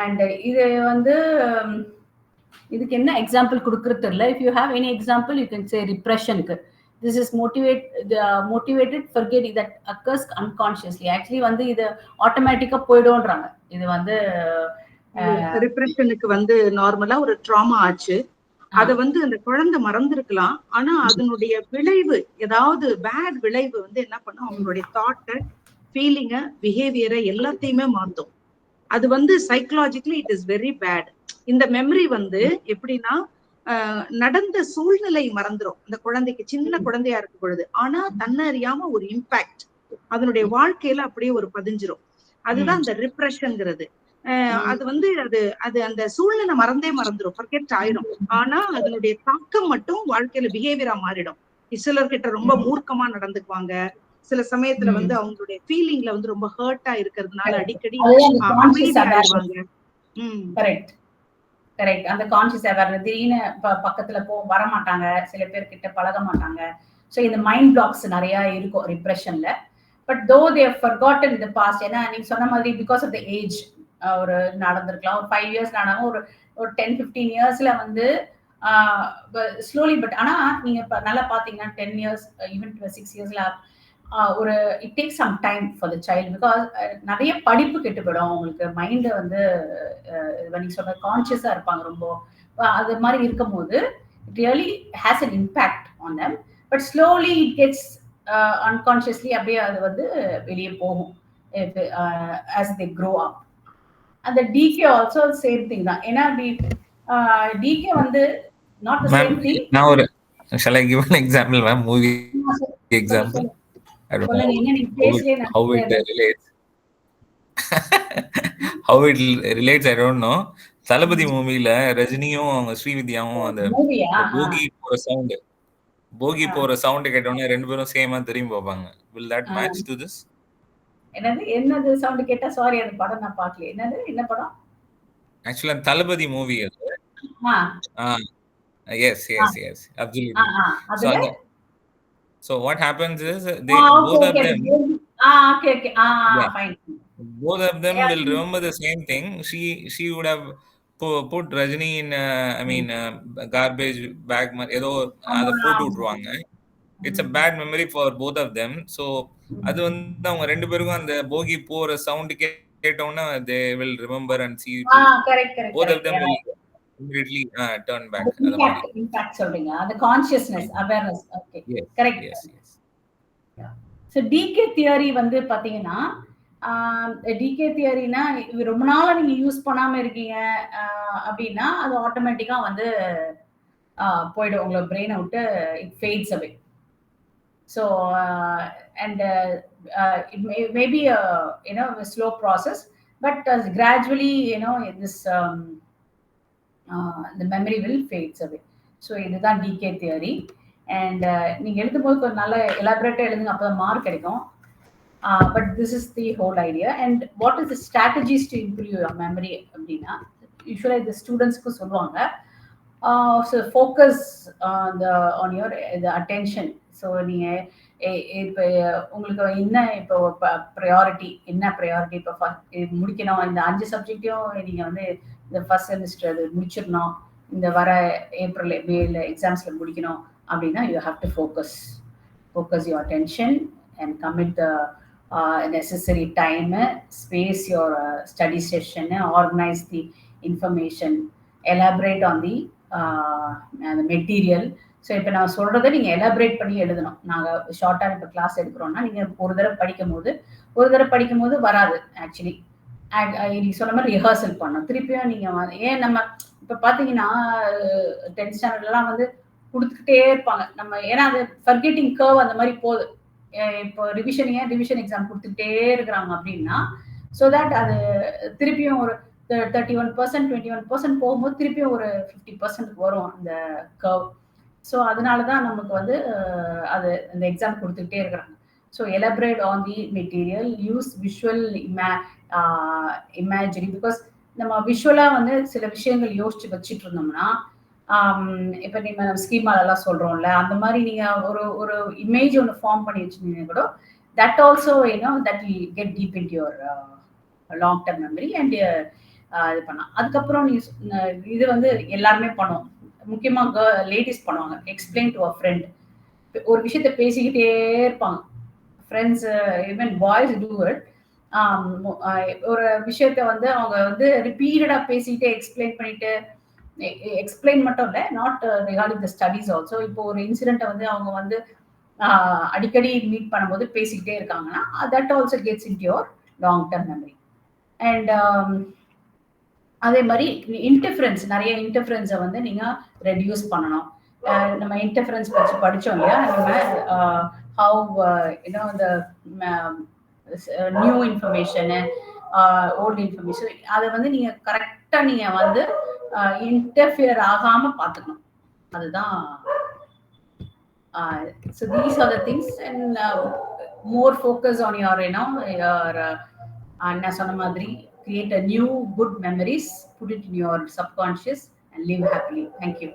And இது வந்து இதுக்கு என்ன எக்ஸாம்பிள் கொடுக்குறது தெரியல. If you have any example you can say ரிப்ரெஷனுக்கு. This is motivated forgetting that occurs unconsciously. Actually வந்து இது ஆட்டோமேட்டிக்கா போயிடும்ன்றாங்க. இது வந்து ரிப்ரெஷனுக்கு வந்து நார்மலா ஒரு ட்ராமா ஆச்சு, அத வந்து அந்த குழந்தை மறந்துருக்கலாம். ஆனா அதனுடைய விளைவு, ஏதாவது பேட் விளைவு வந்து என்ன பண்ணும், அவங்களுடைய தாட்டை, ஃபீலிங்க, பிஹேவியரை எல்லாத்தையுமே மாத்தும். அது வந்து psychologically it is very bad. இந்த மெமரி வந்து எப்படின்னா நடந்த சூழ்நிலை மறந்துரும் அந்த குழந்தைக்கு, சின்ன குழந்தையா இருக்கும் பொழுது. ஆனா தன்னை அறியாம ஒரு இம்பாக்ட் அதனுடைய வாழ்க்கையில அப்படியே ஒரு பதிஞ்சிரும். அதுதான் அந்த ரிப்ரெஷன்ங்கிறது. அது வந்து அது அந்த சூழ்நிலை மறந்துரும், ஃபர்கெட் ஆயிரும். ஆனா அதனுடைய தாக்கம் மட்டும் வாழ்க்கையில பிஹேவியரா மாறிடும். சிலர்கிட்ட ரொம்ப மூர்க்கமா நடந்துக்குவாங்க, சில சமயத்துல வந்து அவங்களுடைய ஃபீலிங்ல வந்து ரொம்ப ஹர்ட்டா இருக்கிறதுனால அடிக்கடி அமைதியாயிருவாங்க. Correct correct. அந்த கான்ஷியஸ் அவேர்னஸ் திடீர்னு பக்கத்துல வர மாட்டாங்க, சில பேர் கிட்ட பழக மாட்டாங்க. ஸோ இந்த மைண்ட் பிளாக்ஸ் நிறைய இருக்கும் ரிப்ரெஷன்ல. But though they have forgotten the past. ஏன்னா நீங்க சொன்ன மாதிரி பிகாஸ் ஆஃப் த ஏஜ் ஒரு நடந்திருக்கலாம், ஒரு 5 இயர்ஸ் நடந்தாலும் ஒரு 10-15 இயர்ஸ்ல வந்து ஸ்லோலி. பட் ஆனா நீங்க நல்லா பாத்தீங்கன்னா 10 இயர்ஸ் ஈவன் 6 இயர்ஸ்ல ஒரு it take some time for the child. Because நிறைய படிப்பு கெட்டு போயிடும் அவங்களுக்கு. மைண்டு வந்து நீங்க சொல்ற கான்சியஸா இருப்பாங்க ரொம்ப. அது மாதிரி இருக்கும் போது it really has an impact on them. But slowly it gets unconsciously அப்படியே அது வந்து வெளியே போகும் ஆஸ் தே க்ரோ அப். அந்த டிகே ஆல்சோ சேம் திங் தான். ஏன்னா டிகே வந்து நாட் தி சேம் திங். நான் ஒரு shall I give an example ma'am, movie example? I don't know how it relates. How it relates I don't know. தளபதி மூவில ரஜினியும் அவங்க ஸ்ரீவித்யாவும் அந்த போகி போற சவுண்ட் கேட்டோன்னே ரெண்டு பேரும் சேமா திரும்பி பார்ப்பாங்க. Will that match to this? என்னது சவுண்ட் கேட்டா? சாரி, அந்த படம் நான் பார்க்கல. என்ன படம்? Actually தளபதி மூவி அது. Yes, absolutely. So what happens is both of them fine. Both of them will remember the same thing. She would have put Rajini in garbage bag ஏதோ அத போட்டு விட்டுருவாங்க. It's a bad memory for both of them. So அது வந்து அவங்க ரெண்டு பேருக்கும் அந்த போகி போற சவுண்ட் கேட்டோம்னா they will remember and see correct both of them will immediately turn back. Impact சொல்றீங்க, அந்த consciousness awareness. Okay, correct. So decay theory வந்து பாத்தீங்கன்னா, டிகே தியரினா ரொம்ப நாளா நீங்க யூஸ் பண்ணாம இருக்கீங்க அப்படின்னா அது ஆட்டோமேட்டிக்கா வந்து போயிடும் உங்களோட பிரெயினை விட்டு. It fats away. So and it may be a slow process, but gradually this the memory will fades away. So இதுதான் டிகே தியரி. அண்ட் நீங்க எழுதும்போது கொஞ்சம் நல்லா எலாபரேட்டா எழுதுங்க, அப்பதான் மார்க் கிடைக்கும். But this is the whole idea. And what is the strategies to improve your memory அப்படின்னா, usually the ஸ்டூடெண்ட்ஸ்க்கு சொல்லுவாங்க, so focus on your attention. So நீங்க இப்போ உங்களுக்கு இப்போ ப்ரையாரிட்டி இப்போ முடிக்கணும். இந்த 5 சப்ஜெக்டையும் நீங்க வந்து இந்த ஃபர்ஸ்ட் செமிஸ்டர் அது முடிச்சிடணும், இந்த வர ஏப்ரல் மேல எக்ஸாம்ஸ்ல முடிக்கணும் அப்படின்னா you have to focus your attention and commit the necessary time, space your study session, organize the information, elaborate on the material. So இப்போ நான் சொல்றதை நீங்க எலாபரேட் பண்ணி எழுதணும். நாங்கள் ஷார்ட்டாக இப்போ கிளாஸ் எடுக்கிறோம்னா நீங்க ஒரு தடவை படிக்கும் போது வராது. ஆக்சுவலி நீங்க சொன்ன மாதிரி ரிஹர்சல் பண்ணணும். திருப்பியும் நீங்க ஏன் நம்ம இப்போ பார்த்தீங்கன்னா 10th ஸ்டாண்டர்ட்லாம் வந்து கொடுத்துக்கிட்டே இருப்பாங்க நம்ம. ஏன்னா அது ஃபர்கெட்டிங் கர்வ் அந்த மாதிரி போகுது. இப்போ ரிவிஷன் எக்ஸாம் கொடுத்துக்கிட்டே இருக்கிறாங்க அப்படின்னா, ஸோ தட் அது திருப்பியும் ஒரு 31%, 21% போகும்போது திருப்பியும் ஒரு 50% வரும் அந்த கர்வ். ஸோ அதனால தான் நமக்கு வந்து அது அந்த எக்ஸாம் கொடுத்துக்கிட்டே இருக்கிறாங்க. So elaborate on the material, use visual imagery. Because நம்ம விஷுவலாக வந்து சில விஷயங்கள் யோசிச்சு வச்சுட்டு இருந்தோம்னா, இப்போ நீங்க ஸ்கீமாலெல்லாம் சொல்கிறோம்ல, அந்த மாதிரி நீங்கள் ஒரு இமேஜ் ஒன்று ஃபார்ம் பண்ணி வச்சுருந்தீங்கன்னா கூட that also that will get deep in your long term memory. And இது பண்ணலாம். அதுக்கப்புறம் நீ இது வந்து எல்லாருமே பண்ணுவோம். முக்கியமா லேடிஸ் பண்ணுவாங்க. Explain to a friend. ஒரு விஷயத்த பேசிக்கிட்டே இருப்பாங்க. Friends, even boys do it. ஒரு விஷயத்த வந்து அவங்க வந்து ரிப்பீட்டடா பேசிக்கிட்டே எக்ஸ்பிளைன் பண்ணிட்டு, எக்ஸ்பிளைன் மட்டும் இல்லை, not regarding the studies also. இப்போ ஒரு இன்சிடென்ட்டை வந்து அவங்க வந்து அடிக்கடி மீட் பண்ணும்போது பேசிக்கிட்டே இருக்காங்கன்னா, that also gets in your long term memory. And அதே மாதிரி இன்டர்ஃபரன்ஸ், நிறைய இன்டர்ஃபரன்ஸை வந்து நீங்க ரெடியூஸ் பண்ணணும். நம்ம இன்டர்ஃபரன்ஸ் பற்றி படித்தோம் இல்லையா, நம்ம ஹவு யூனோ இந்த நியூ இன்ஃபர்மேஷனு, ஓல்டு இன்ஃபர்மேஷன், அதை வந்து நீங்க கரெக்டா நீங்க வந்து இன்டர்ஃபியர் ஆகாம பார்த்துக்கணும். அதுதான். So these are the things, and more focus on your, you know, your நான் சொன்ன மாதிரி create a new good memories, put it in your subconscious and live happily. Thank you.